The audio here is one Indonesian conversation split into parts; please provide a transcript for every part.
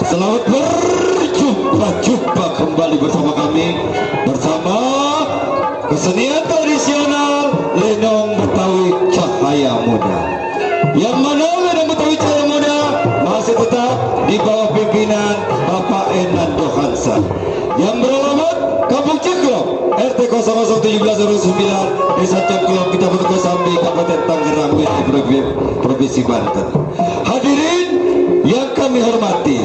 Selamat berjumpa kembali bersama kami, bersama kesenian tradisional Lenong Betawi Cahaya Muda, yang mana Lenong Betawi Cahaya Muda masih tetap di bawah pimpinan Bapak Enando Hansa, yang beralamat Kampung Ceklok, RT 001709, Desa Ceklok, Kecamatan Kosambi, Kabupaten Tangerang, Provinsi Banten. Hadirin yang kami hormati,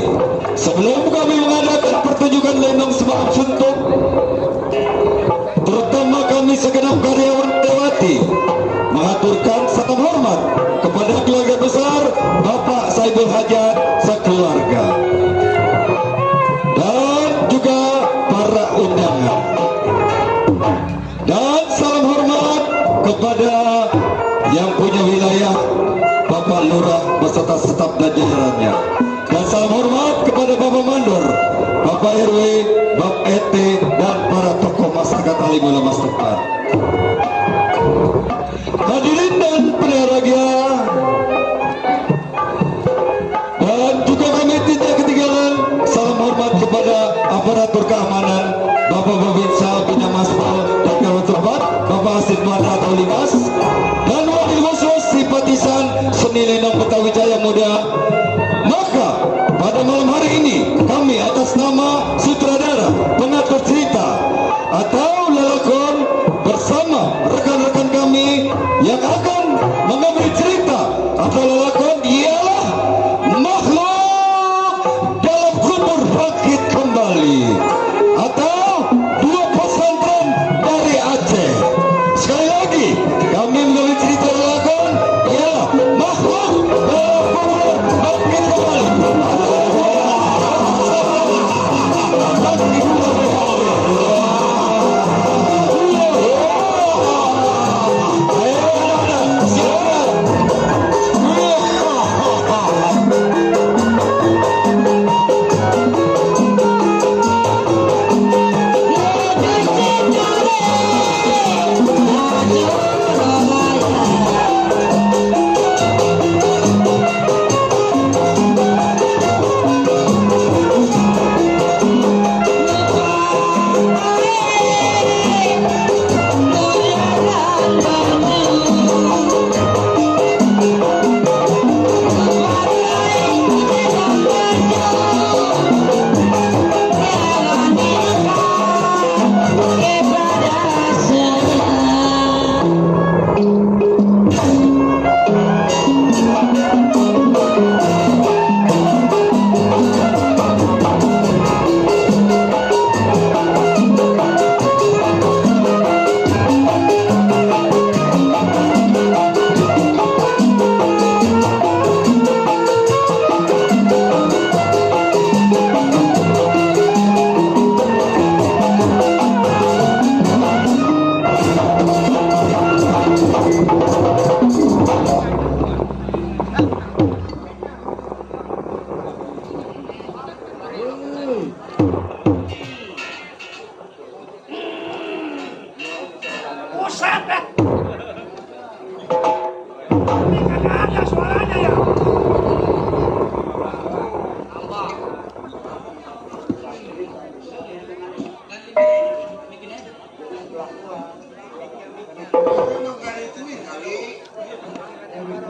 sebelum kami mengadakan pertunjukan lenong semalam suntuk, terutama kami segenap karyawan Tewati mengaturkan salam hormat kepada keluarga besar Bapak Saibul Hajat sekeluarga, dan juga para undangan, dan salam hormat kepada yang punya wilayah Bapak Lurah beserta staf dan jajarannya, dan salam hormat kepada Bapak Mandor, Bapak RW, Bapak ET, dan para tokoh masyarakat alim ulama setempat. Hadirin dan peneragia, dan juga kami tidak ketinggalan salam hormat kepada aparatur keamanan, Bapak Babinsa Bina Maspal dan kawan terhormat Bapak Asid Mada atau Limas, dan wakil khusus simpatisan seni Lenong Betawi Cahaya Muda. Maka pada malam hari ini kami atas nama sutradara, pengatur cerita atau lelakon bersama rekan-rekan kami yang akan mengambil cerita atau lelakon ialah Makhluk Dalam Kubur Bangkit Kembali atau Dua Pesantren dari Aceh. Sekali lagi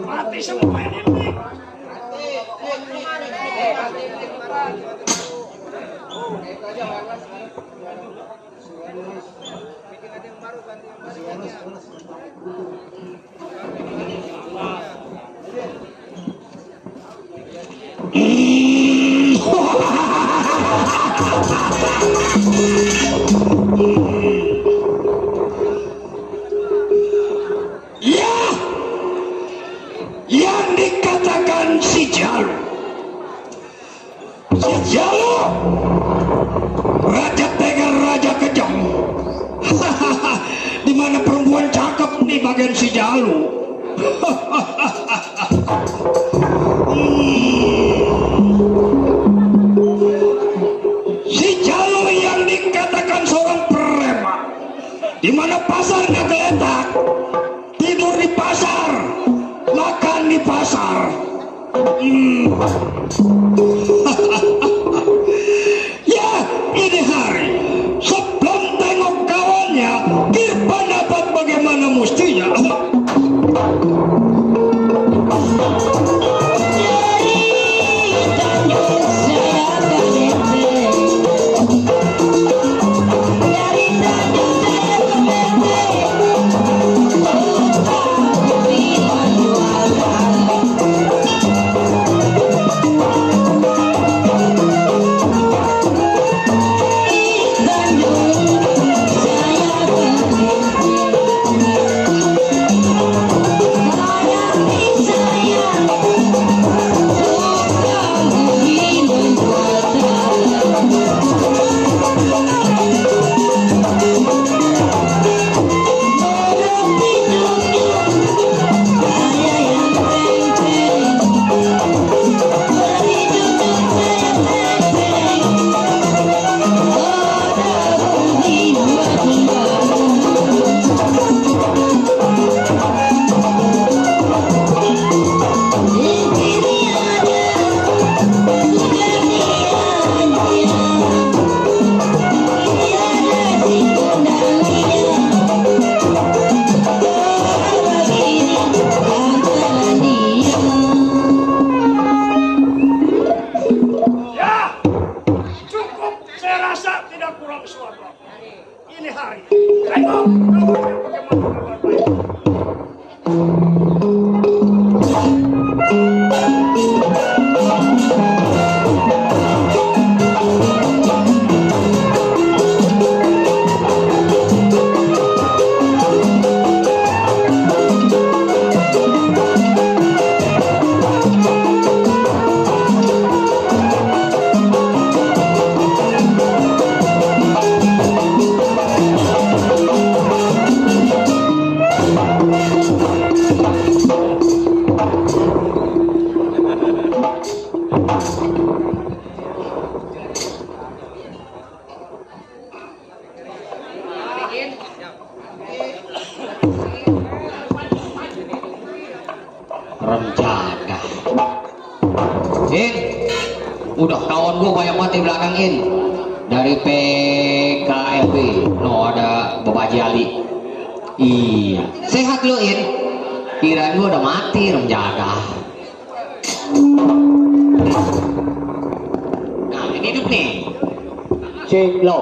Mati semua ini. Ya, yang dikatakan si Jalu, raja tega, raja kejam. Di mana perempuan cakep nih bagian si Jalu. Si Jalu yang dikatakan seorang preman, di mana pasar nggak geletak, tidur di pasar, makan di pasar. Ya, ini hari sebelum tengok kawannya, kita dapat bagaimana mestinya. Renjaga. Udah kawan gua banyak banget di belakangin. Dari PKFB, no ada Bapak Ali. Iya, sehat lo In. Kirain gua udah mati, Renjaga. Nah, ini hidup nih. Cek lo.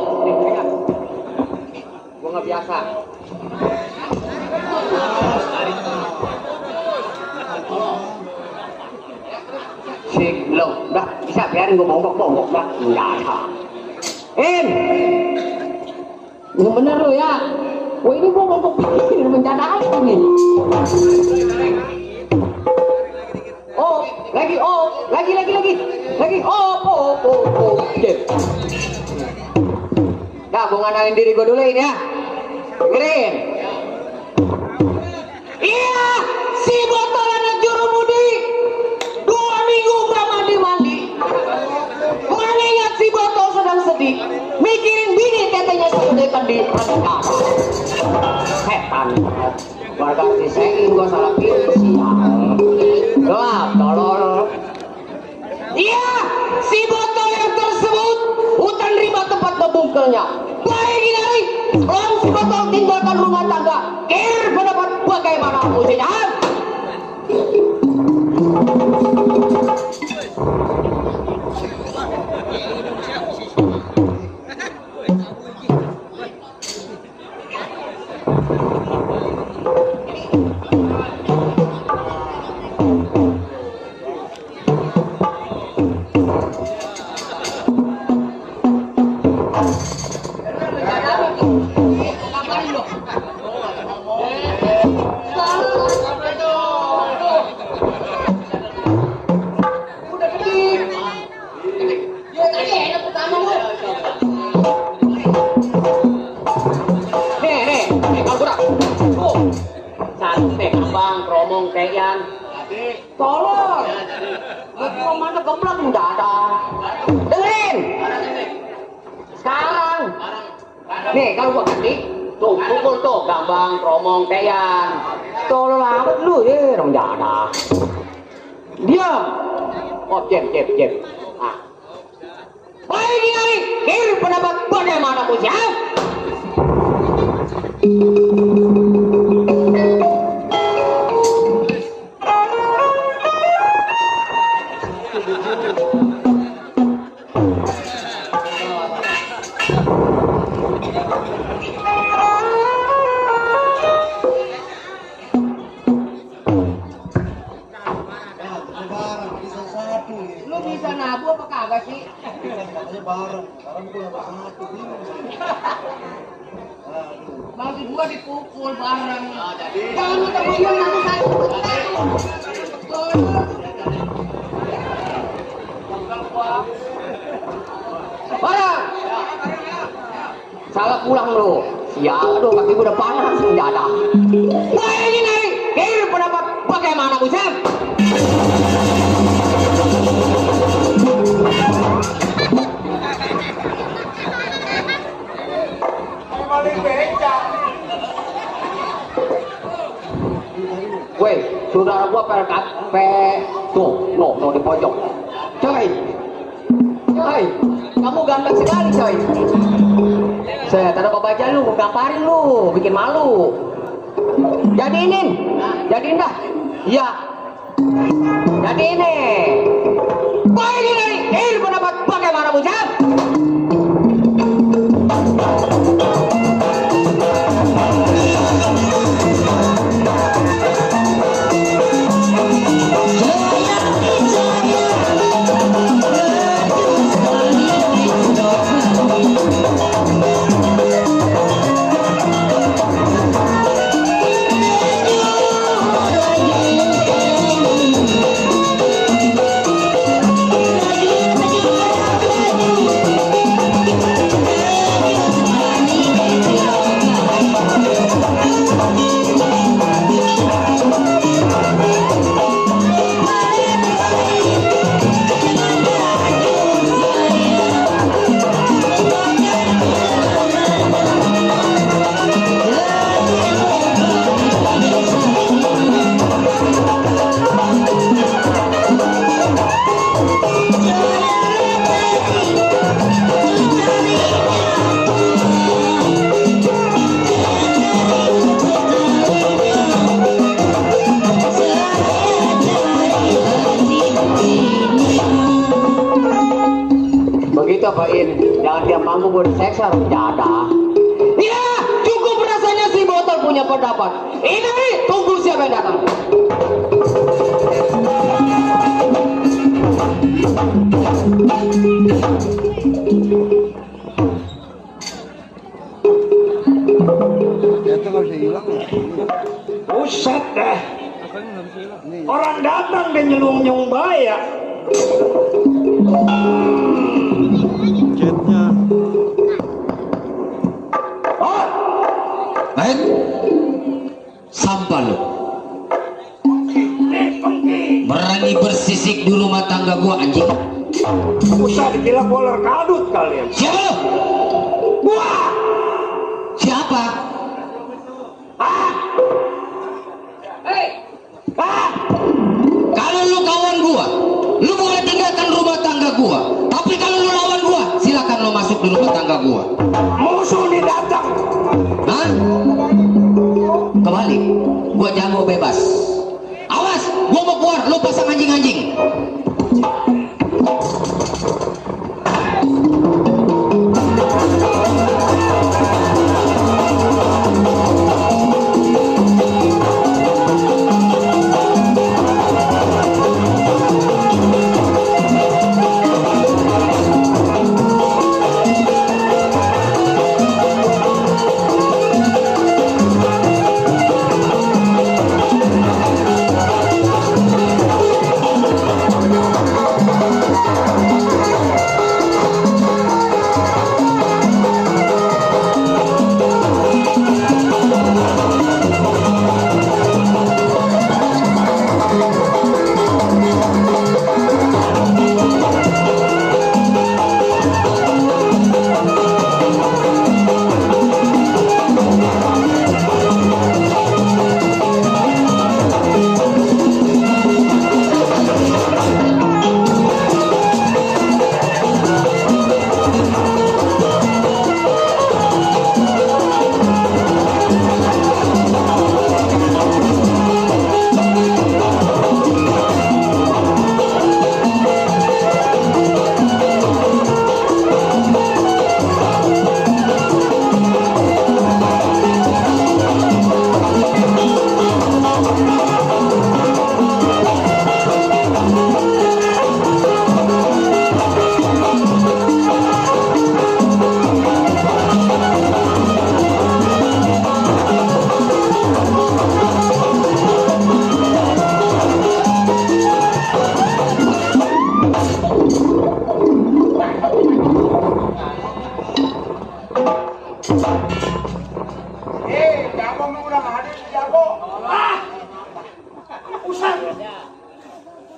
Gua nggak biasa. Cek lo, udah bisa biarin gua bongkok-bongkok dah. Nggak ada. Yang bener lo ya. Wah ini gua bongkok pikir mendadak nih. Oh, lagi, Cek. Dah, gua nganalin diri gua dulu ini ya. Dengerin. Iya, si botol anak jurumudi 2 minggu gak mandi-mandi. Mengingat si botol sedang sedih, mikirin bini tetenya segedekan di pernikahan. Setan. Warga disengin gua salah pilih siang. Gelap, tolol. Iya, si botol yang tersebut hutan rimba tempat membungkelnya. Baik dari orang si botol tinggalkan rumah tangga, Budi jangan. Tolong, betul mana geblok nggak ada. Dengerin. Sekarang, nih kalau gua ganti, tuh pukul tuh gambang romong teyan. Tolong amat lu ya, orang nggak ada. Diam. Oh jep. Ah. Baik ini, kirim pendapat bagaimana bu siap? Lu bisa nabu apa kagak sih? Bareng gua satu bingung. Maksud gua dipukul bareng. Jangan lu terbayang satu. Barang. Salah pulang lu. Sial, aduh kaki gua udah panas mendadak. Wah ini nih, kirim pendapat bagaimana Bu Sam? Weh, saudara gua tuh, no di pojok. Coy, kamu ganteng sekali coy. Saya tanda baca lu, gamparin lu, bikin malu. Jadiin dah. Iya. Jadi ini. Wah ini nih, pendapat bagaimana Bu Jam? Begitu apain, jangan tiap manggung gue diseksa, jada. Iya, cukup rasanya si botol punya pendapat. Ini tunggu siapa yang datang. Buset dah. Orang datang dan nyelung-nyelung bahaya. Oh, Main sampah lu. Berani bersisik di rumah tangga gua anjing. usah dikira boler kadut kalian. Siapa lu? Gua. Siapa? Kalau lu kawan gua, lu boleh tinggalkan rumah tangga gua. Tapi kalau lu lawan gua, silakan lu masuk di rumah tangga gua. Musuh ini datang. Hah? Kebalik, gua jago bebas. lu pasang anjing-anjing.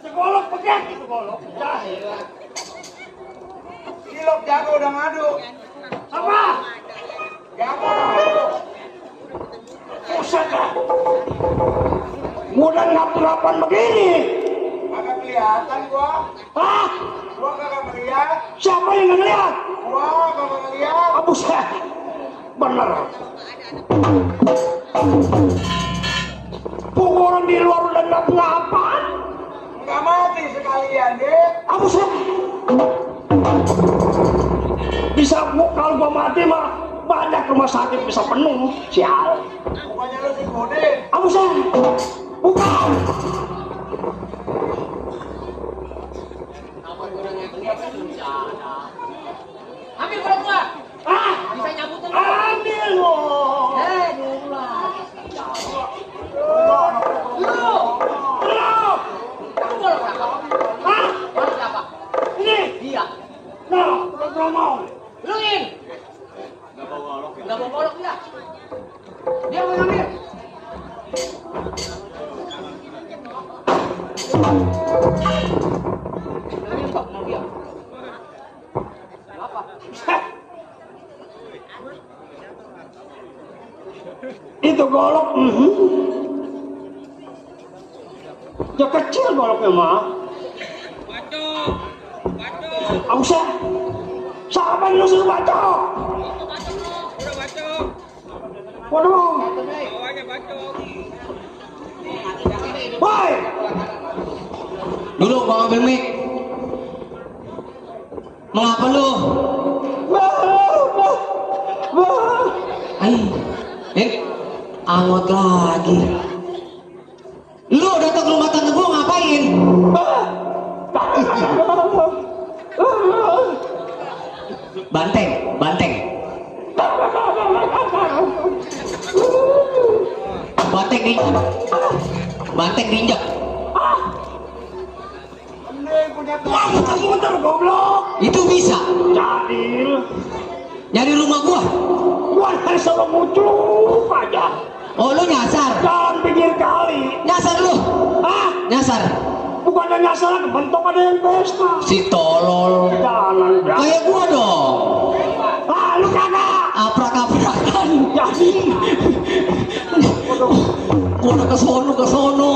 Segolok pegang itu golok. Cilok jago udah ngadu. Apa? Jago. Buset dah. Mudah ngap-ngapan begini. Agak kelihatan gua. Hah? Gua kagak ngeliat. Siapa yang ngeliat? Gua kagak ngeliat. Ah, buset. Bener. Pukulan di luar udah ngap-ngapan. Nggak mati sekalian deh. Ah, buset. Bisa kalau gua mati mah banyak rumah sakit bisa penuh. Sial. Bukannya lu si Godin. Ah, buset. Bukan. Ambil kalau gua. Ah, Bisa nyabutin. ambil loh. Lu. Loh. Kamu golok berapa? Ah, Golok berapa? ini. Iya. Nah, belum mau. Lu in. Enggak bawa golok dia. Dia mau ngambil. Ini kok mau dia. Apa? Itu golok. Ya kecil goloknya mah. Ausah. Siapa yang suruh baca? Waduh. Woi. Dulu gua ngambil mic. Mengapa lu? Angot lagi. Lu datang ke rumah tangga gua ngapain? Banteng, banteng. Banteng diinjak. Banteng diinjak. Sebentar goblok. Itu bisa. Jadil. Nyari rumah gua. Gua yang selalu muncul aja. Oh, lu nyasar. Jalan pinggir kali. Nyasar lu. Ah, Nyasar. bukannya nyasar kebentuk ada yang pesta. Si tolol. Jangan berani. Kayak gua dong. Ah, lu kagak. Aprak-aprakan. Jadi. Gua udah ke sono.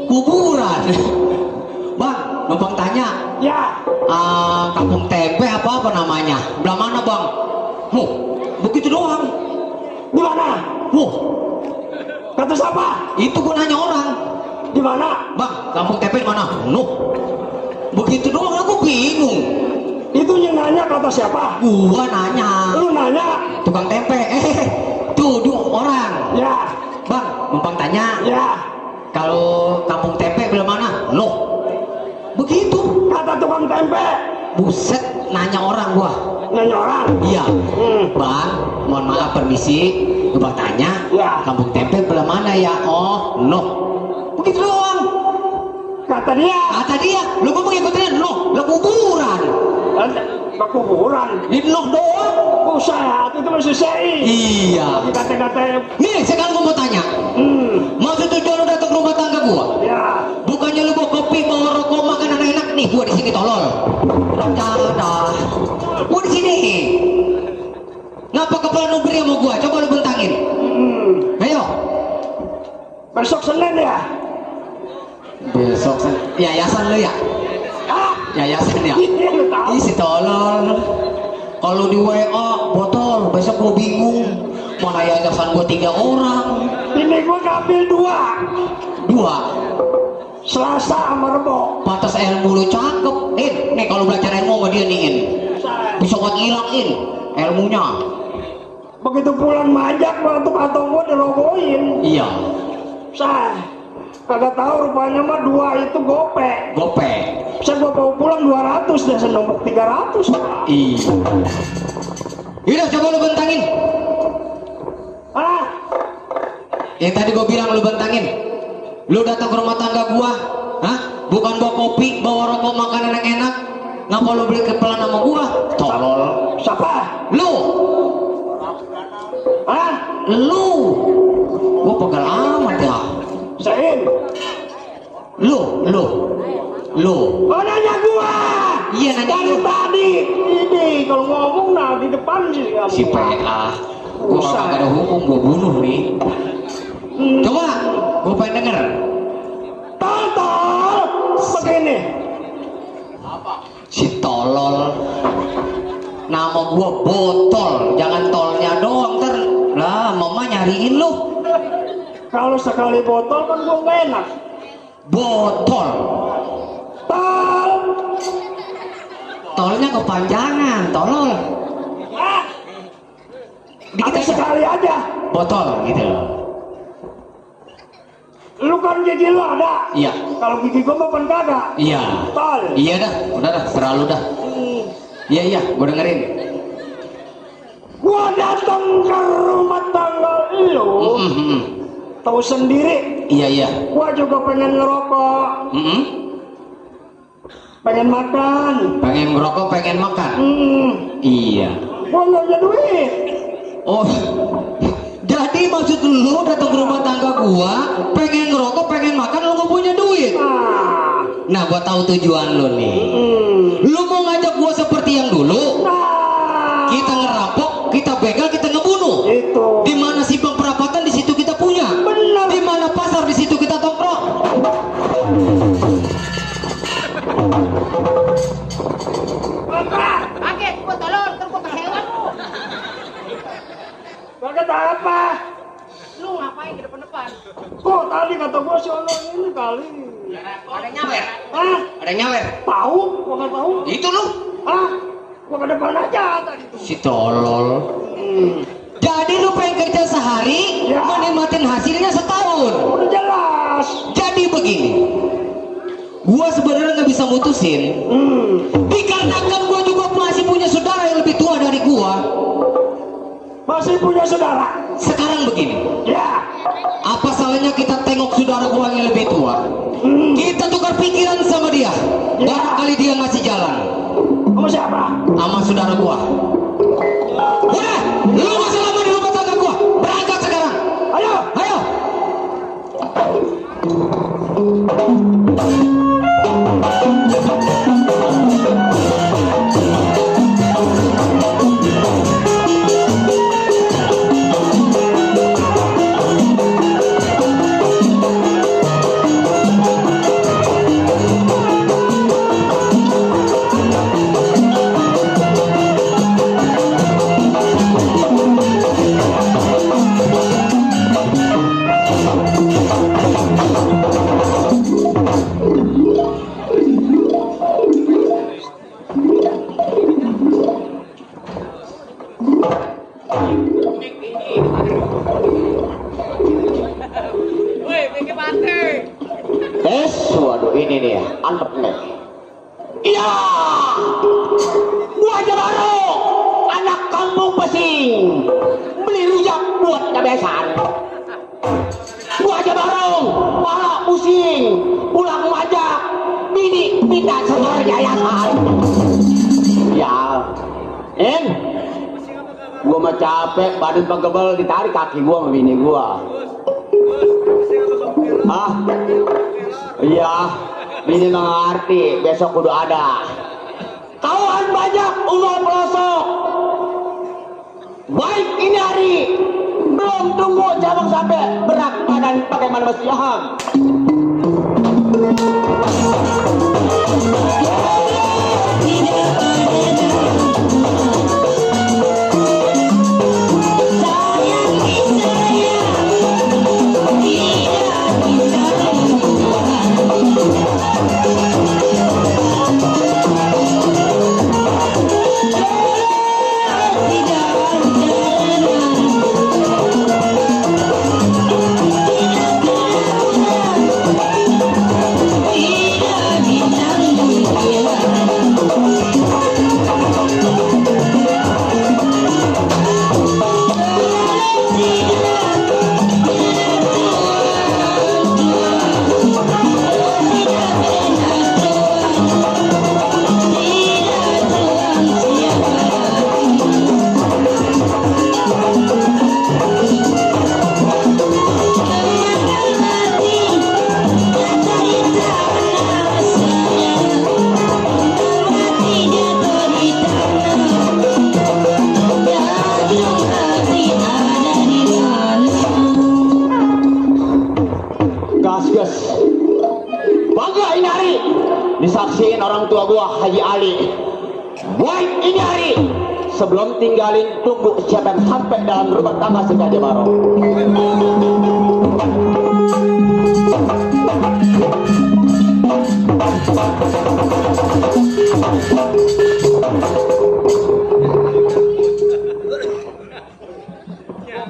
Kuburan. Bang, numpang tanya. Ya. Kampung tempe apa namanya? Belah mana, Bang? Begitu doang. Di mana? Wah, Kata siapa? itu gua nanya orang. Di mana? Bang, kampung tempe mana? Nuh. Begitu doang aku bingung. Itu yang nanya kata siapa? Gua nanya. Lu nanya? Tukang tempe. Tuh dua orang. Ya. Bang, numpang tanya. Ya. Kalau kampung tempe belah mana? Nuh. Begitu. Kata tukang tempe. Buset, nanya orang gua. Nanya orang? Iya. Hmm. Bang, mohon maaf permisi. Gua tanya. Ya. Kampung tempe belah mana ya? Oh, Nuh. Begitu doang. Kata dia. Lu gua mengikutin Nuh, lah kuburan. Ke kuburan. Di Nuh doang. Buset, itu masih sei. Iya. Kata-kata. Nih, sekarang gua mau tanya. Maksud tujuan lu datang ke rumah tangga gua? Ya. Bukannya lu bawa kopi, bawa rokok, makanan enak nih, gua di sini tolol. Dah. Gua di sini. Ngapa kepala lu beri sama gua? Coba lu bentangin. Ayo. Besok Senin ya? Besok yayasan lu ya? Hah? Yayasan ya? Iya, lu tahu. Ih, si tolol. Kalau di WA botol, besok gua bingung. Mana yayasan gua 3 orang. Ini gua ngambil 2. Selasa sama Rebo. Batas ilmu lu cakep. Nih kalau belajar ilmu sama dia nih, bisa buat ngilangin ilmunya. Begitu pulang majak waktu atau gua dirobohin. Iya. Kagak tahu rupanya mah 2 itu gope. Saya gua bawa pulang 200 dan senombok 300. Iya. Yaudah coba lu bentangin. Ah, Yang tadi gua bilang lu bentangin. Lu datang ke rumah tangga gua, hah? Bukan bawa kopi, bawa rokok, makanan yang enak. Ngapa lu beli kepelan sama gua? Tolol. siapa? Lu. Ah, Lu. Gua pegal amat ya. Sein. Lu. Oh, nanya gua. Iya, nanya Dari lu. tadi. Ini kalau ngomong nah di depan sih. Si PA. Gua Usah. kagak ada hukum, gua bunuh nih. Coba, gua pengen denger. Tol. Begini. Si tolol. Nama gua botol, jangan tolnya doang ter. Lah, mama nyariin lu. Kalau sekali botol kan gua nggak enak. Botol. Tol. Tolnya kepanjangan, tolol. Ah, Dikit ada aja. sekali aja. Botol gitu loh. Lu kan gigi lu ada. Iya. Kalau gigi gua mah kan kagak. Iya. Tol. Iya dah, udah dah, serah lu dah. Iya, gua dengerin. Gua datang ke rumah tangga lu. Tahu sendiri. Iya. Gua juga pengen ngerokok, pengen makan. Pengen ngerokok, pengen makan. Iya. Gua nggak punya duit. Oh, jadi maksud lu datang ke rumah tangga gua, pengen ngerokok, pengen makan, lu gak punya duit. Nah, Nah, gua tahu tujuan lu nih. Lu mau ngajak gua seperti yang dulu? nah, Kita ngerampok, kita begal, kita ngebunuh. itu. Di mana simpang perapatan di situ kita punya. Benar. Di mana pasar di situ kita tongkrong. Kaget, gua tolol, ntar gua kehewan lu. Pakai apa? Lu ngapain ke depan-depan? Kok tadi kata gua si Ono ini kali. Ada nyawer. Hah? Ada nyawer. Tahu? Gua nggak tahu. Itu lu. Hah? Gua ke depan aja tadi tuh. Si tolol. Jadi lu pengen kerja sehari, Ya. menikmatin hasilnya setahun. Udah jelas. Jadi begini, gua sebenarnya nggak bisa mutusin, dikarenakan gua juga masih punya saudara yang lebih tua dari gua. Masih punya saudara? Sekarang begini, Ya. apa salahnya kita tengok saudara gua yang lebih tua? Kita tukar pikiran sama dia, barangkali dia ngasih jalan Kamu siapa? sama saudara gua. Udah, lu gak usah lama di rumah tangga gua, berangkat sekarang. Ayo. Ayo. ini nih, antep nih. Iya, gua aja baru anak kampung Pesing, beli rujak buat kebiasaan. Gua aja bareng, pala pusing, pulang majak, bini minta setor yayasan. Ya, gua mah capek, badan pegel ditarik kaki gua sama bini gua. Ah, iya, bini mengerti, besok kudu ada. Kawan banyak ulur pelosok. Baik ini hari, belum tunggu cabang sampai berat badan bagaimana mesti paham. Bangga ini hari disaksiin orang tua gua Haji Ali. Baik ini hari sebelum tinggalin tunggu siapa yang sampai dalam rumah tangga si Gajah Barong.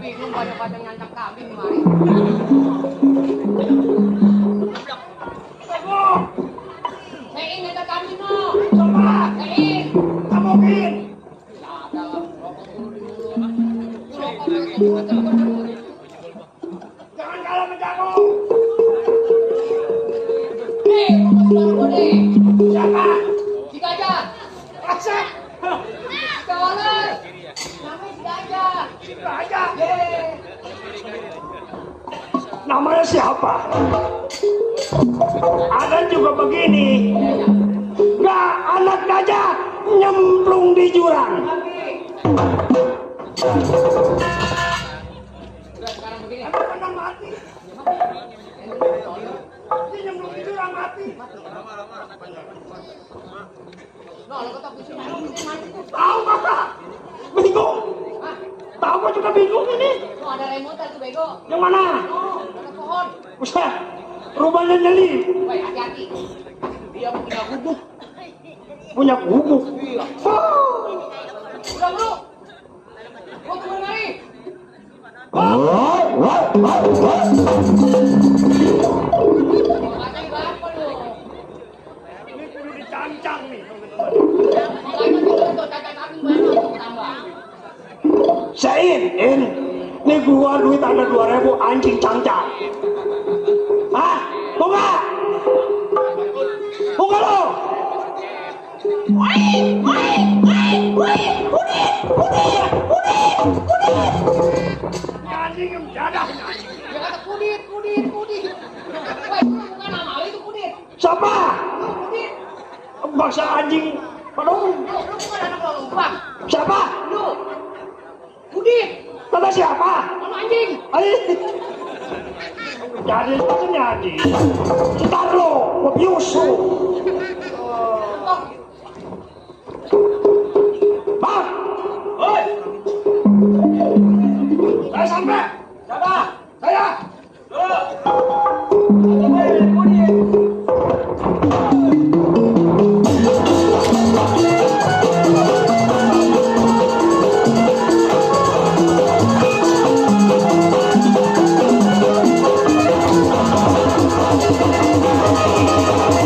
Bingung pada nyantak kambing kemarin. Sein ada kambing no. Coba. Sein. Kamukin. Jangan kalah menjago. Hei, baru nih. Siapa? Si Gajah. Asik. Kawalan. Namanya si Gajah. Si Gajah. Namanya siapa? Ada juga begini. Gak anak gajah nyemplung di jurang. Anak mati. Dia nyemplung di jurang mati. Tahu kakak? Bingung. Tahu gua juga bingung ini. Oh, ada remote tuh bego. Yang mana? Oh, ada pohon. Ustaz, rumahnya nyeli. Woi, hati-hati. Dia punya gubuk. Punya gubuk. Iya. Udah, bro. Gua tunggu lagi. Makanya berapa lu? Ini kudu dicancang nih. Makanya kita tuh cacat kambing banyak tuh tambah. Sein, ini gua duit ada 2.000 anjing cancang. Hah? Buka! Buka lo! Anjing yang jadah. Dia kata kudit. Woi, bukan nama itu kudit. Siapa? Lu kudit. Bangsa anjing. Padahal Lu bukan anak lo lumpang. siapa? Lu. Kudit. Kata siapa? Nama anjing. Ayo. Jadi maksudnya anjing. Ntar lo, gua biusu. Bang! Oi! Saya sampai. Siapa? Saya. Thank you.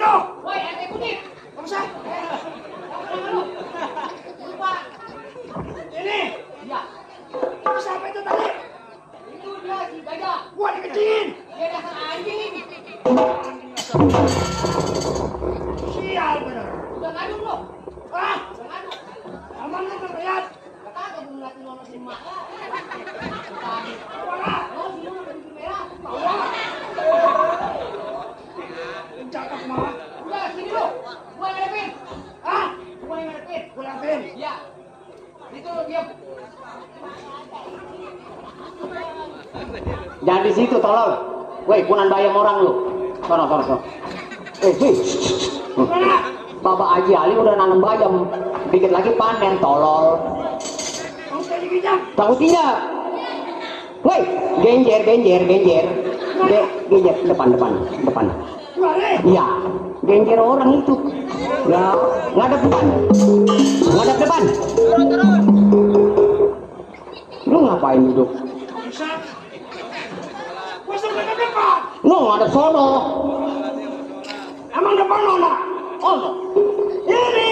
Ayo. Woi, ente kuning. Kamsa. Lupa. Ini. Iya. Itu siapa itu tadi? Itu dia si gajah. Gua dikecilin. Dia dasar anjing. Sial bener. Udah ngadu belum? Ah, Udah ngadu. aman lu terlihat. Kata aku belum ngeliatin nono si emak. Tadi. Wala. Oh, si nono baju merah. Bawa. Cakep mah. Udah, sini lu. Gua ngadepin. Ah, Gua yang ngadepin. gua liatin. Iya. Itu lu diam. Jangan di situ tolol. Woi, punan bayam orang lu. Sono. Sih. Mana? Bapak Haji Ali udah nanam bayam. Dikit lagi panen, tolol. Kamu tadi kijang. Tahu tidak? Woi, genjer. Genjer, depan. Mari. Iya, genjer orang itu. Ya, ngadep depan. Lu ngapain duduk? Bisa. Gua suruh ke depan. Lu ngadep sono. Emang depan mana? Oh, Ini.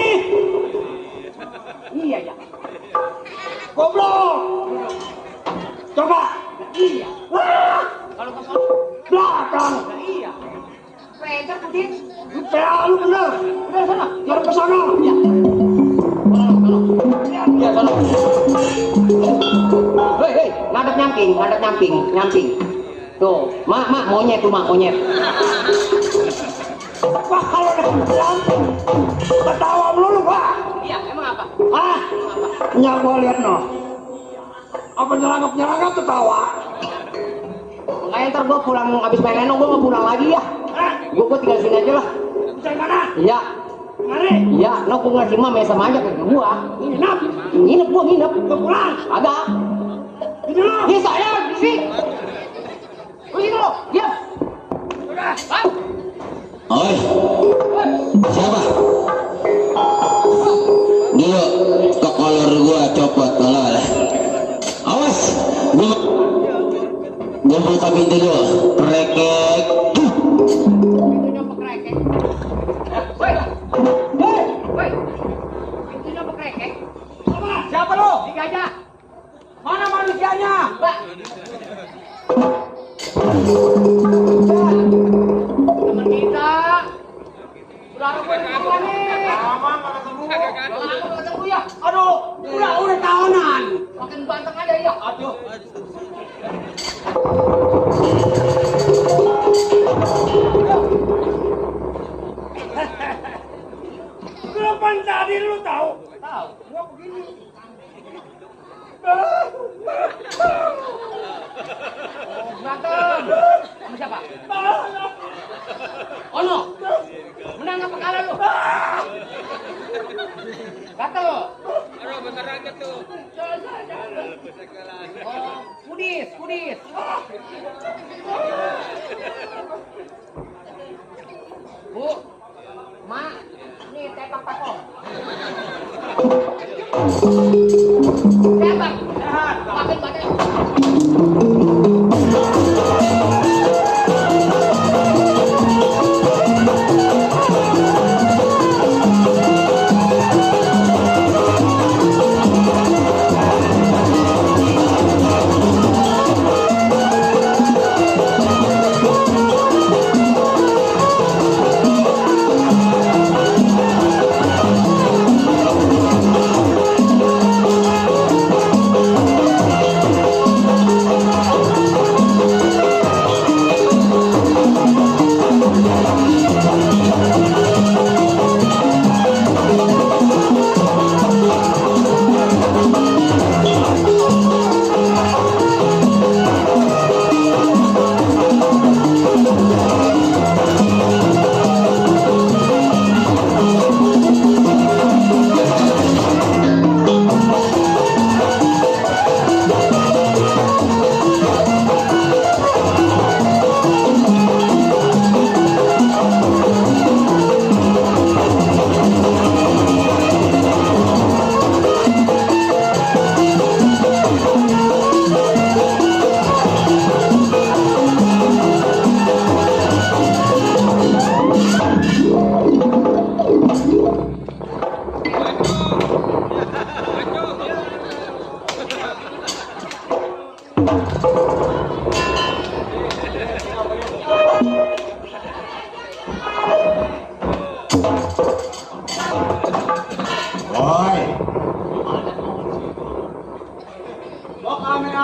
Iya, ya. Goblok. Coba. Iya. Ah, Kalau ke sono, belakang. iya. Penter kucing. Lu PA lu bener. Udah sana. Jangan ke sana. Iya. iya sono. Hei, ngadep nyamping. Tuh, mak, monyet. Wah, kalau udah ketawa melulu, Pak. Iya, emang apa? Ah, nyak gua lihat noh. Apa nyerangap ketawa? Makanya ntar gua pulang abis main lenong gua mau pulang lagi ya. Hah? Gua tinggal sini aja lah. Bisa mana? Iya, Mari. no gua ngasih mama sama aja ke gua. Nginap. Nginep gua. Udah pulang. Agak. Ini lo. Iya saya di sini. Lu sini lu. Diam. Udah. Bang. Oi, siapa? Dulu ke kolor gua copot tolol. Awas, gua buka pintu dulu. Rekek. Pintunya pekrekek. Woi. Woi. Pintunya pekrekek. Siapa lo? Si gajah. Mana manusianya? Mbak. Temen kita. Udah aku ketemu nih. Udah aku ketemu ya. Aduh, udah tahunan. Makin banteng aja ya. Aduh. Kapan tadi lu tahu? Tahu. Gua begini. Berantem. Sama siapa? Ono. Menang apa kalah lu? Gatel. Aduh, bentar aja tuh. Oh, kudis. Bu, Ma, nih tepang pakong. Tepang. Makin banyak.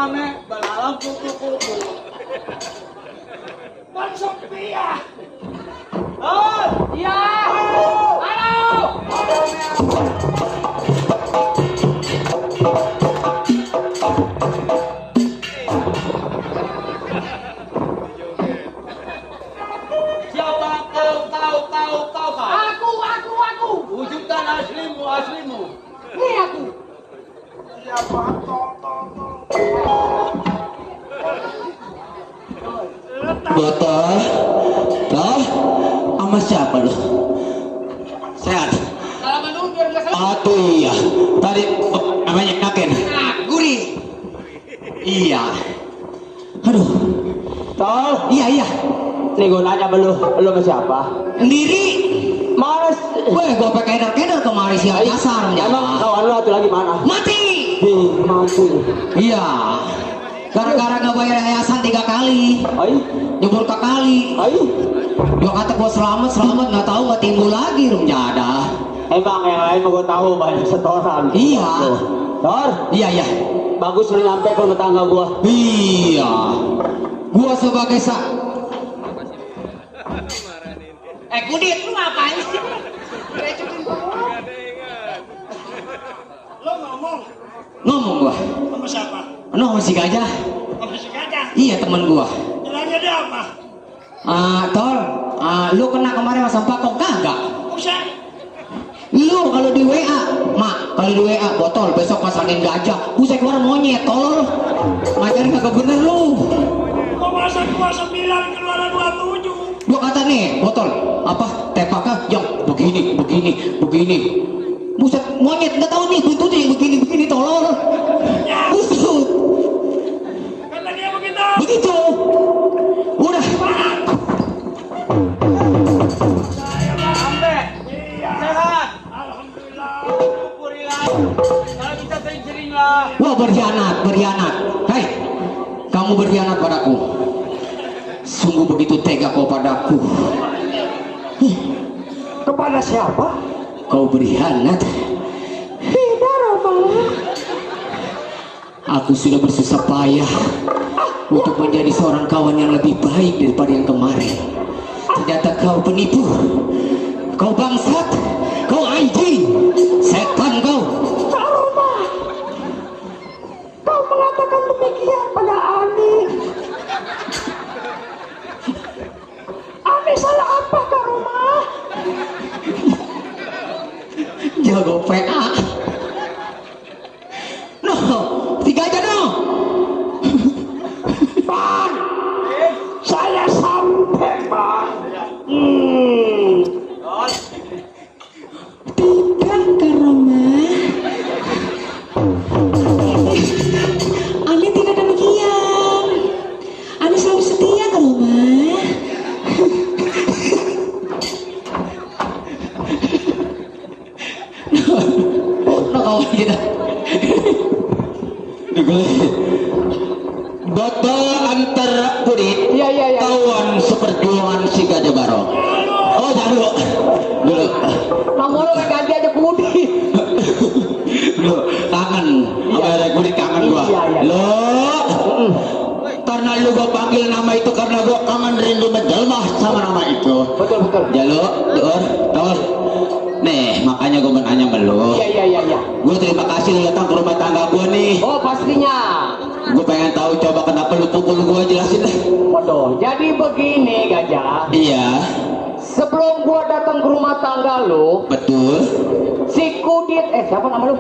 rame balalang kuku-kuku. Bang Sophia. Oh, iya. Halo. Siapa kau kan? Aku. Wujudkan aslimu. Nih aku. Botol, toh, sama siapa lu? Sehat. Salaman dulu biar nggak salah. Atuh iya. Tadi namanya naken. Nah, gurih. Iya. Aduh. Tol. Iya. Nih gue nanya sama lu sama siapa? Sendiri. Males. Gue pakai keder kemari si Asar Emang kawan lu satu lagi mana? mati. Mati. Iya. Gara-gara nggak bayar yayasan 3 kali. Ay, Nyebur ke kali. ay. Gua kata gua selamat nggak tahu nggak timbul lagi rum jada. Emang yang lain mau gue tahu banyak setoran. Iya. Tor, Iya. bagus lu nyampe ke rumah tangga gua. Iya. Gua sebagai Kudit, lu ngapain sih? Lo Ngomong gua. sama siapa? Si Gajah. Sama si Gajah. Iya teman gua. Jalannya dia apa? Tol. Lu kena kemarin sama sampah kok kagak? Buset. Lu kalau di WA, kalau di WA botol besok pasangin gajah. Buset keluar monyet, tolol. Ngajarin kagak bener lu. Kok masa 29 keluar 27? Gua kata nih, botol apa tepaknya yang begini. Buset monyet nggak tahu nih buntutnya yang begini tolol. Ya, Busut. kata dia begitu. Begitu. Udah. Sampai. Iya. Sehat. Alhamdulillah. Syukurilah. Kalau bisa sering-sering lah. Wah berkhianat. Hei, kamu berkhianat padaku. Sungguh begitu tega kau padaku. Kepada siapa? Kau berkhianat. Tidak, Roma. Aku sudah bersusah payah untuk menjadi seorang kawan yang lebih baik daripada yang kemarin. Ternyata kau penipu, kau bangsat, kau anjing, setan kau. Kak Roma. Kau mengatakan demikian pada Ani. Ani salah apa, Kak Roma? Jago PA. No, 3 aja no. Bang, saya sampai bang. Tidak, Kak Roma. Ani tidak demikian. Ani selalu setia, Kak Roma. No kawan kita. Botol antar Pudit. Iya. Kawan seperjuangan si Gajah Barong. Oh, jangan dulu. Kamu lo ganti aja Pudit. Lu kangen. Apa ada Pudit kangen gua. Iya. Lo. Karena lu gua panggil nama itu karena gua kangen rindu menjelma sama nama itu. Betul. Jalo, Tor. Nih, makanya gua menanya sama lu. Iya. Gua terima kasih lu datang ke rumah tangga gua nih. Oh, pastinya. Gue pengen tahu coba kenapa lu pukul gua, jelasin deh. Waduh, jadi begini Gajah. Iya, Sebelum gua datang ke rumah tangga lu, betul. si Kudit, siapa nama lu?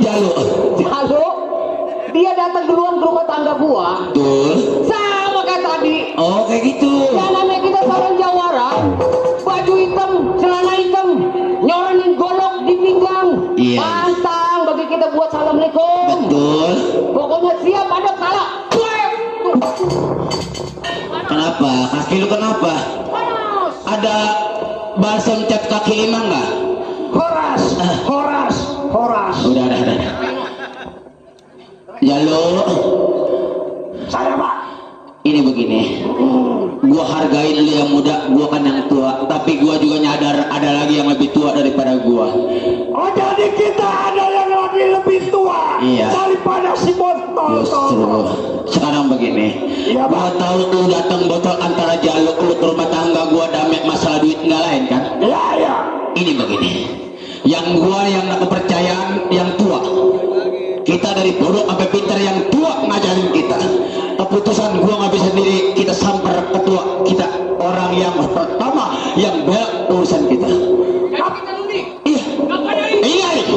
Jalo, Halo? Dia datang duluan ke rumah tangga gua. betul. Sama kayak tadi. Oh, kayak gitu. Ya namanya kita seorang jawara, baju hitam, celana hitam, nyorenin golok di pinggang. Iya. Pantang bagi kita buat assalamualaikum. Betul. Pokoknya siap ada salah. Kenapa? Kaki lu kenapa? Panas. Ada balsam cat kaki 5 nggak? Horas. Udah. Jalo, Saya pak. ini begini. Gua hargain lu yang muda, gua kan yang tua. Tapi gua juga nyadar ada lagi yang lebih tua daripada gua. Oh, jadi kita ada yang lagi lebih tua Iya. daripada si botol Justru sekarang begini, Iya, gua tahu lu datang botol antara jaluk lu ke rumah tangga gua damai masalah duit nggak lain kan? Iya, iya. Ini begini, yang gua yang nak kepercayaan yang tua, kita dari bodoh sampai pintar yang tua ngajarin kita. Keputusan gua nggak bisa sendiri, kita samper ketua kita, orang yang pertama yang bela urusan kita. Iya, iya, ayo.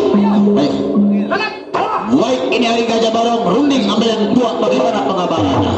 Baik, ini hari Gajah Barong, runding ambil yang tua, bagaimana pengabarannya?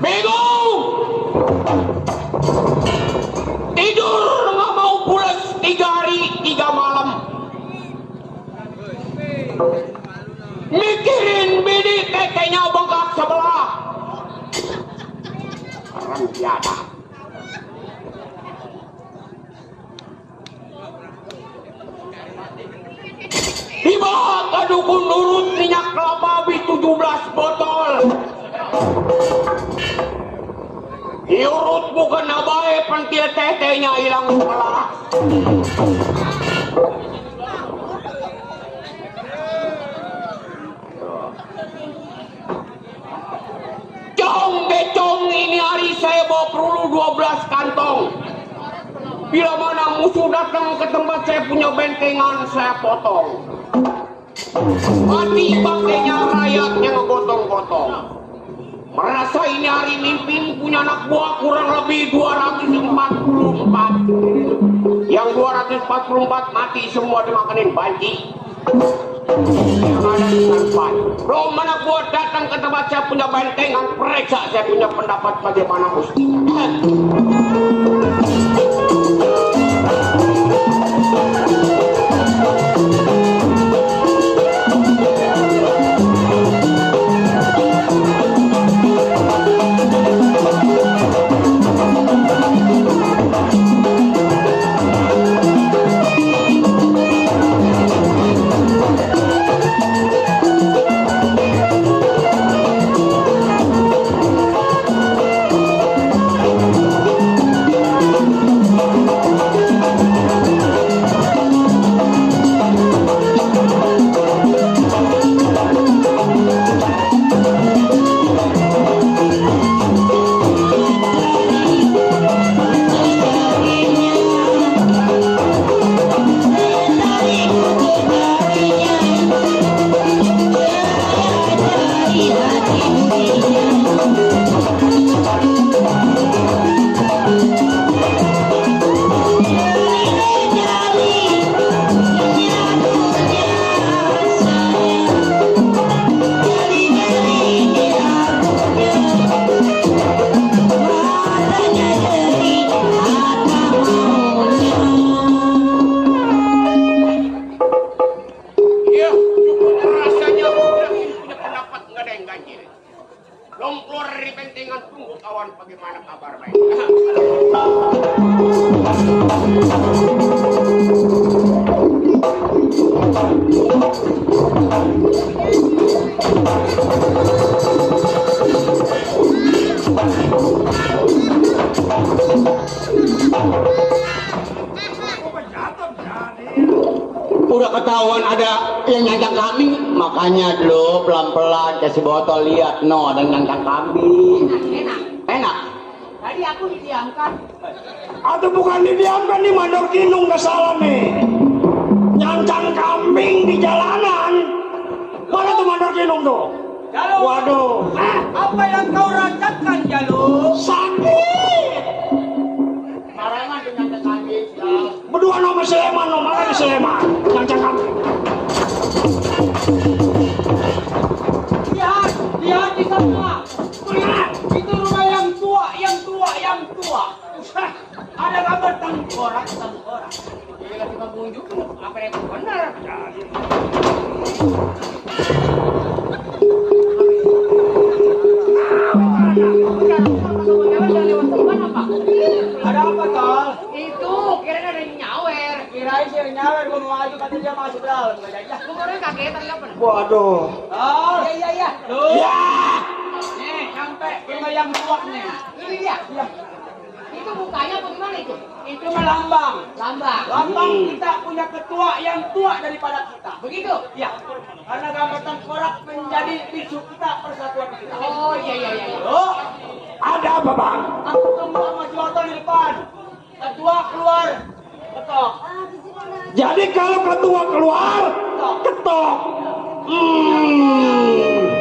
Bingung! Tidur nggak mau pulas 3 hari 3 malam. Mikirin bini tetenya bengkak sebelah. Orang tiada. Tiba ke dukun nurut minyak kelapa habis 17 botol. Diurut bukan nabai pentil tetenya hilang sebelah. Cong becong ini hari saya bawa perlu 12 kantong. Bila mana musuh datang ke tempat saya punya bentengan, saya potong. Mati baktenya rakyatnya ngegotong-gotong. Merasa ini hari mimpin punya anak buah kurang lebih 244. Yang 244 mati semua dimakanin banci. Yang ada dengan ban. Belum anak buah datang ke tempat saya punya bentengan, periksa saya punya pendapat bagaimana mestinya. Udah ketahuan ada yang nyangkang kambing, makanya dulu pelan-pelan kasih botol lihat, no ada yang nyangkang kambing. Enak. Tadi aku didiamkan. Atau bukan didiamkan di Mandor Kinung, gak salah nih. Nyancang kambing di jalanan. Mana tuh Mandor Kinung tuh? Jalu, Waduh. apa yang kau rasakan, Jalu? Sakit. Marangan tuh nyangkang kambing. Berdua nama Sleman, mana di Sleman? Nyancang kambing. Lihat di sana. Lihat, itu rumah yang tua. Ada gambar tengkorak. Dia kasih pengunjung, apa yang benar? Ada apa, Tol? Itu kirain ada yang nyawer. Kirain sih nyawer, gua mau maju kata dia masuk dalam. Aku baru kagetan kapan? Waduh. Tol. Iya. Tuh. Ya. Nih, sampai rumah yang tua nih. Ini dia. Iya. Itu bukanya apa gimana itu? Itu mah lambang. Lambang. Kita punya ketua yang tua daripada kita. Begitu? Ya, karena gambar tengkorak menjadi bisu kita, persatuan kita. Oh iya. Oh, Ada apa, Bang? aku ketemu sama Joton di depan. Ketua keluar, ketok. Jadi kalau ketua keluar, ketok.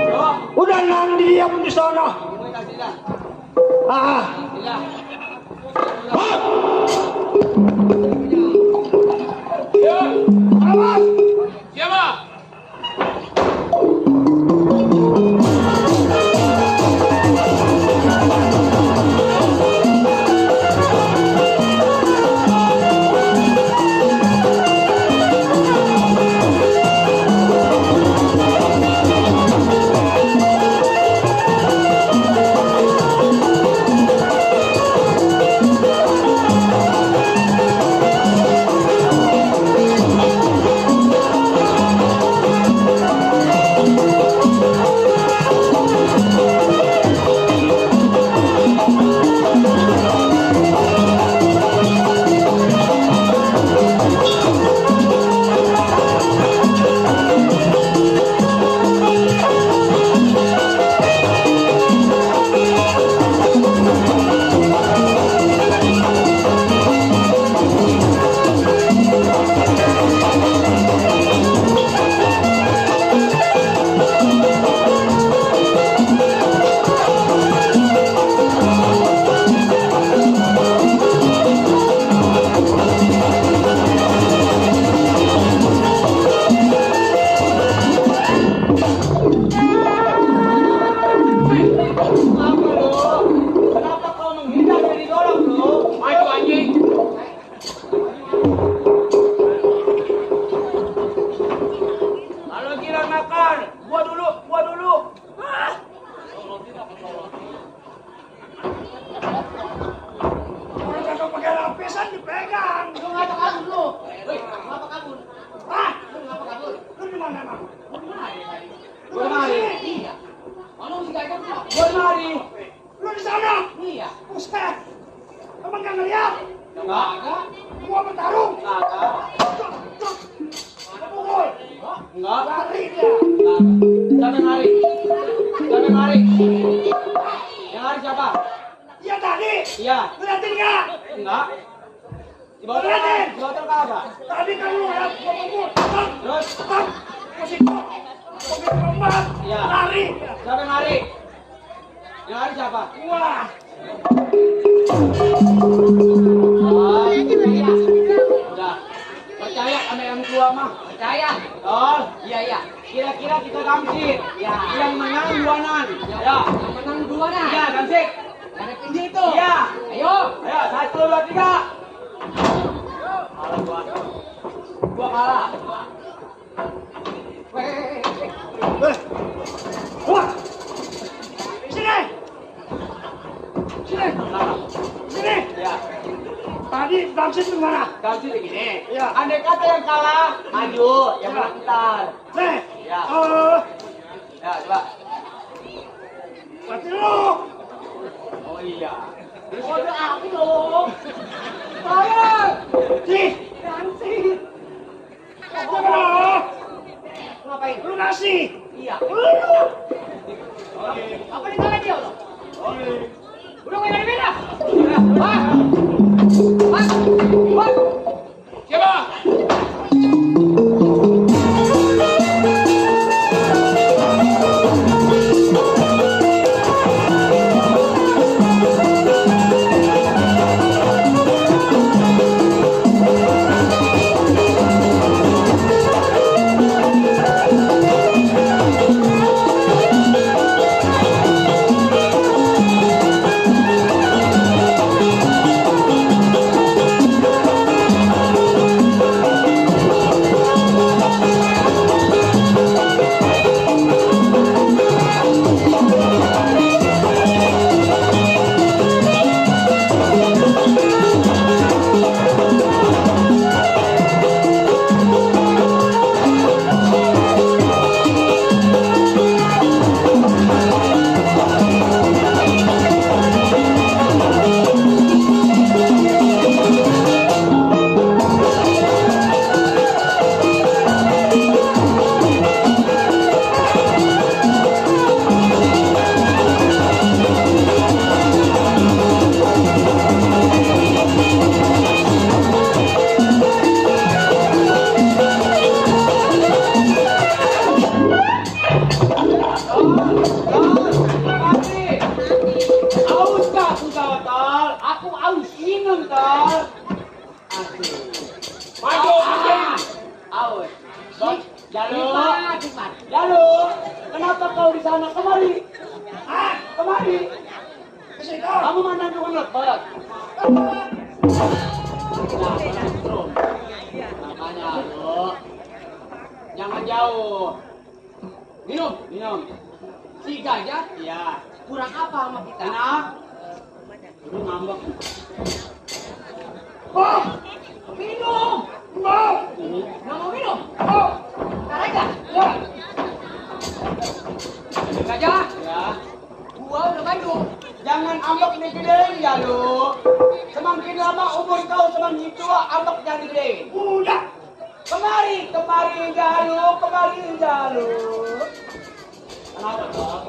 Yo, Udah nang diam di sana. gue kasih dah. Ah. Iya. Hah? Awas. Siapa? Kenapa kau menghindar dari dorong, bro? Maju anjing. Kalau kira makan, gua dulu. Ah. Orang kagak pakai lapisan dipegang. Lu ngapa kabur lu? Ngapa kabur? Ah, Lu ngapa kabur? lu di mana, Bang? Gua mari. Iya. Mana si gajah lu? Gua mari. Lu di sana. Iya. Buset. Emang gak ngeliat? Enggak. Gua bertarung. Enggak. Pukul. Enggak. Lari dia. Siapa yang lari? Yang lari siapa? Iya tadi. Iya. Liatin nggak? Enggak. Di botol apa? Tadi kan lu lihat gua pukul. Terus? Positif. Mobil perempat. Iya. Lari. Siapa yang lari? Yang lari siapa? Wah. Udah. Percaya sama yang tua mah. Percaya? Tol. Iya. Kira-kira kita gamsit. Ya. Yang menang duanan. Ya. Yang menang dua nah. Iya, gamsit. Ada pinggir itu. Iya. Ayo. Ayo, 1, 2, 3. Kalah gua. Gua kalah. Wah. Sini. Sini. Ya. Tadi gamsit di mana? Gamsit begini. Iya. Andai kata yang kalah, maju. Yang menang ntar. Nih. Ya. Ya, coba. Mati lu. Oh iya. Kode aku dong. Nih. Ganti. Ngapain? Lu ngasih. Iya. Apa nih kalian dia lo? Udah main dari mana? Wah. Wah. Wah. Siapa? Aus kah engkau, Tol? Aku aus minum, Tol. Maju, aus. Jalu, Jalu, kenapa kau di sana? Kemari. Kemari. Kamu mana tukang lepet? Makanya, lu jangan jauh. Minum, minum. Si gajah? Iya. Kurang apa sama kita? Enak. Lu ngambek. Oh, minum. Mau. Nggak mau minum? Oh. Ntar aja. Ya. Gajah? Ya. Gua udah Bandung. Jangan ambek nih gedein ya lu. Semakin lama umur kau semakin tua, ambek jangan gedein. Udah. Kemari, kemari Jalu, kemari Jalu. Kenapa toh?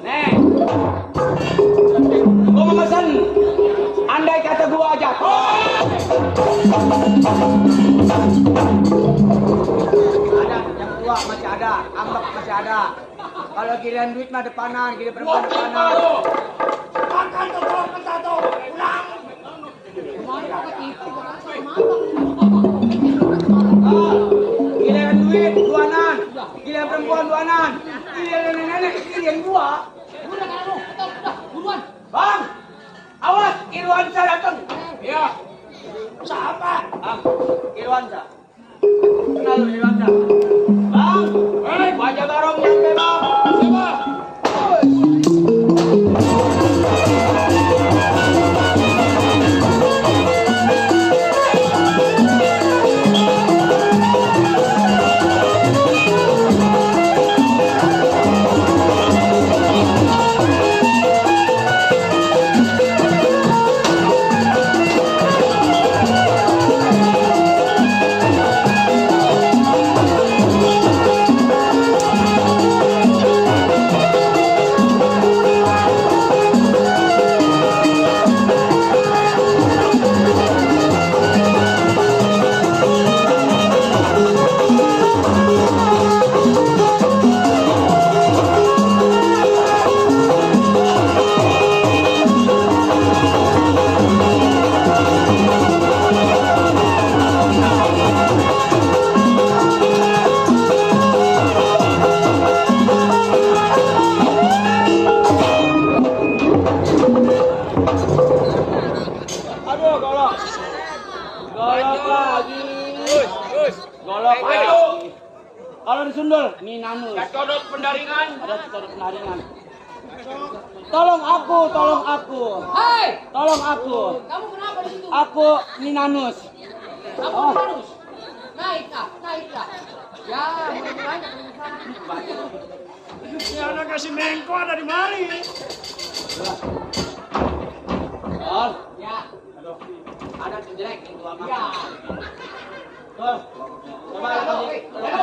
Nek, gua mau pesan. Andai kata gua aja. Ada, yang tua masih ada, ambek masih ada. Kalau giliran duit mah depanan, giliran perempuan depanan. Makan tuh kalau kita tuh, pulang. Giliran duit duanan, giliran perempuan duanan, giliran nenek giliran gua. Udah kan lu, udah buruan. Bang, awas Irwansa datang. Iya. Siapa? Bang, Irwansa. Kenal lu Irwansa? Bang, wajah barong nyampe bang. Siapa? Golok lagi. Kalau disundul, ini nanus. Codot pendaringan. Ada codot pendaringan. Tolong aku, tolong aku. Hei, Tolong aku. kamu kenapa di situ? Aku Ninanus. Kamu harus naik kah? Ya, mulai-mulainya pengusaha. Ini anak kasih mengko ada di mari. Tol. Ya. Aduh. Ada jelek itu apa? Ya. Tol. Coba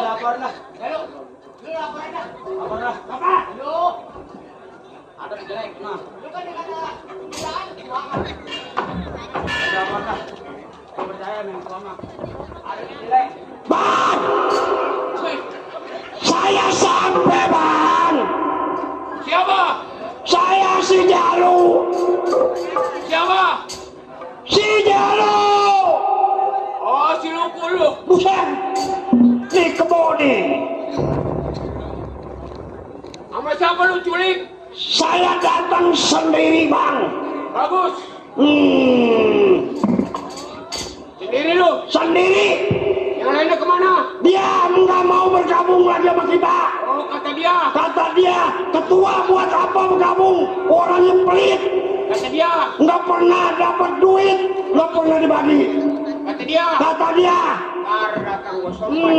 lapor lah. Halo. Lu lapor aja. Lapor lah. Apa? Halo. Ada jelek mah. Lu kan dikata kerjaan keuangan. Lapor lah. Percaya memang keuangan. Ada jelek. Bang, saya sampai bang. Siapa? Saya si Jalu. Siapa? Si Jalu. Oh, si Luku lu. Bukan. Di kebun nih. Sama siapa lu culik? Saya datang sendiri bang. Bagus. Sendiri lu? Sendiri. Yang lainnya kemana? Dia nggak mau bergabung lagi sama kita. Oh, kata dia. Kata dia, ketua buat apa bergabung? Orangnya pelit. Kata dia. Nggak pernah dapat duit, nggak pernah dibagi. Kata dia. Kata dia. Ntar datang gua sopan.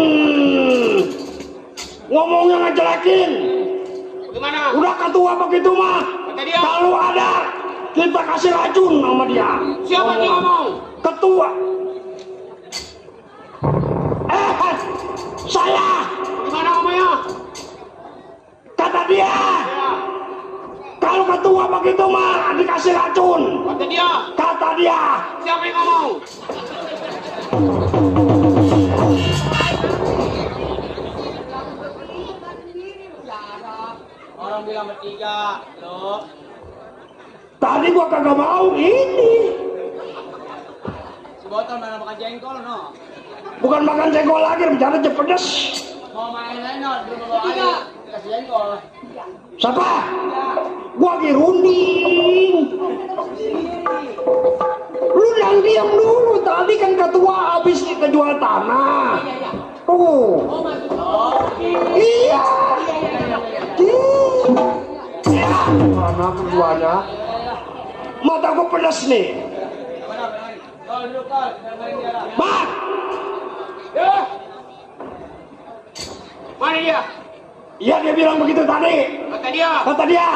Ngomongnya ngejelekin. Gimana? Udah ketua begitu mah. Kata dia. Kalau ada, kita kasih racun sama dia. Siapa yang ngomong? Ketua. Saya. Gimana ngomongnya? Kata dia. Ya. Kalau ketua begitu mah dikasih racun. Kata dia. Kata dia. Siapa yang ngomong? Orang bilang bertiga, lo. Tadi gua kagak mau ini. Si botol mana makan jengkol, no? Bukan makan jengkol lagi, bicara pedes. Mau main lenot, belum bawa air, dikasih jengkol. Siapa? Gua lagi runding. Lu yang diam dulu, tadi kan ketua habis kejual tanah. Tuh. Iya. Ya, mana keduanya? Mata gua pedas nih. Kol, duduk kol, jangan main dia lah. Bang, Ya. Mana dia? iya dia bilang begitu tadi. Kata dia. Kata dia,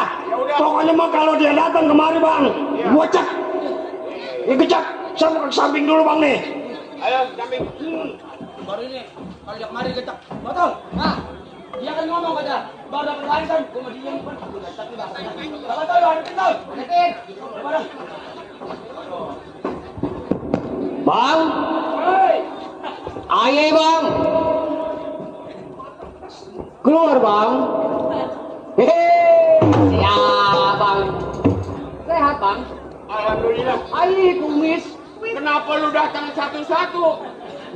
pokoknya mah kalau dia datang kemari bang, gua cek. Ini kecek, saya mau ke samping dulu bang nih. Ayo, samping. Baru ini, kalau dia kemari gecek. Botol, nah. Dia kan ngomong kata, baru dapat warisan, gua mau diem pun. Tapi bahasanya. Botol, lu hadapin tol. Hadapin. Coba dah. Bang, Hei. ayo bang. Keluar bang. Hehehe. Ya bang. Sehat bang. Alhamdulillah. Ayo kumis. Kenapa lu datang satu-satu?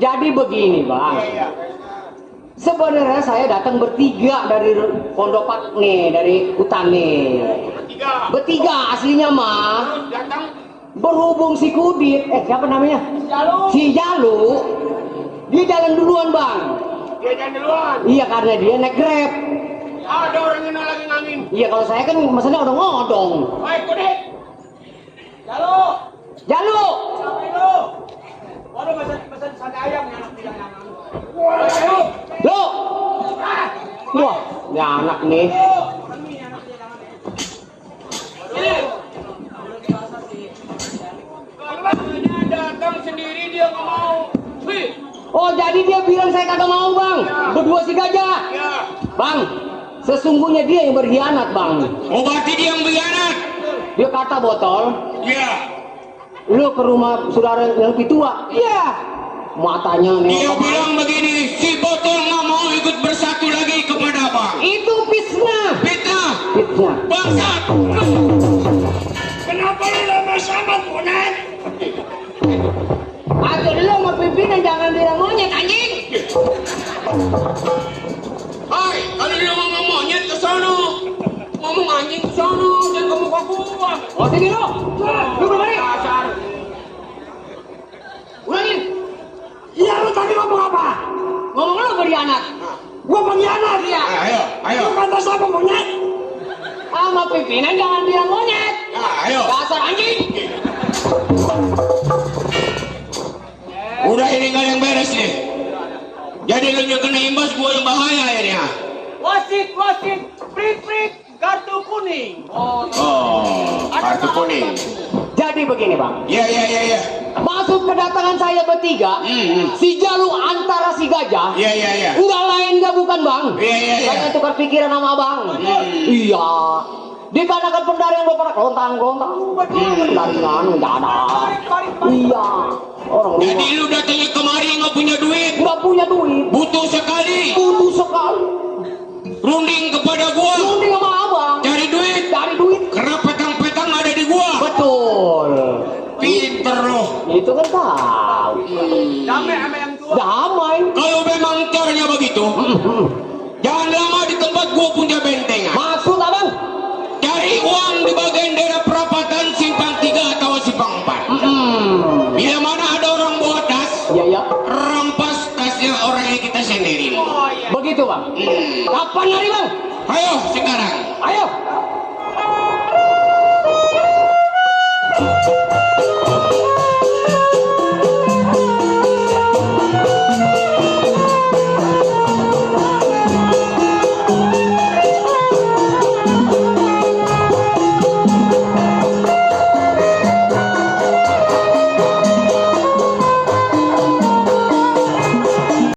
Jadi begini bang. Iya. Sebenarnya saya datang bertiga dari Pondok Pak nih, dari hutan nih. Bertiga. Bertiga aslinya mah. Terus datang. Berhubung si Kudit, siapa namanya? Si Jalu. Dia jalan duluan bang. Dia jalan duluan. Iya karena dia naik Grab. Ada orang yang lagi ngangin. Iya kalau saya kan maksudnya odong-odong. Baik, Kudit. Jalu. Jalu. Siapa itu? Waduh, pesan sate ayam nih anak bilang yang anu. Ayo. Lo. Wah, ini anak nih. Dia datang sendiri dia nggak mau. Wih. Oh jadi dia bilang saya kagak mau bang. Berdua si gajah. Ya. Bang, sesungguhnya dia yang berkhianat bang. Oh, berarti dia yang berkhianat. Dia kata Botol, Ya. lu ke rumah saudara yang tua. Iya. Matanya nih. Dia bilang begini, si Botol nggak mau ikut bersatu lagi kepada abang. Itu fitnah. Fitnah. Fitnah. Bangsat. Kenapa lu lama samat monet? Atau lu sama pimpinan jangan bilang monyet anjing. Hai, kalau dia ngomong monyet ke sono. Ngomong anjing ke sono, jangan ke muka gua. Oh sini lo. Lu kemari. Dasar. Ulangin. Iya lu tadi ngomong apa? Ngomong lu berkhianat. Gua pengkhianat. Iya. Ayo. Lu kata siapa monet? Sama pimpinan jangan bilang monyet. Ayo. Dasar anjing. Udah ini nggak ada yang beres nih. Jadi lu yang kena imbas, gua yang bahaya akhirnya. Wasit, prik, kartu kuning. Oh, kartu kuning. Jadi begini bang, Ya. maksud kedatangan saya bertiga, si Jalu antara si Gajah, Ya. enggak lain enggak bukan bang. Iya. Saya tukar pikiran sama abang. Iya. Dikarenakan pendarian lo pada kelontang-kelontang. Pendaringan enggak ada. Iya. Orang Jadi rumah lu datangnya kemari nggak punya duit, nggak punya duit, butuh sekali, butuh sekali. runding kepada gua, Mending sama abang. cari duit, Dari duit. karena petang-petang ada di gua. Betul. Pinter loh. Itu kan tahu. Damai sama yang tua. Damai. Kalau memang caranya begitu, jangan lama di tempat gua punya bentengan. Maksud abang? Cari uang di bagian daerah perapatan simpang 3 atau simpang 4. Bila mana ada orang bawa tas, Iya ya. rampas tasnya orang yang kita sendiri. Begitu bang. Kapan hari bang? Ayo sekarang. Ayo.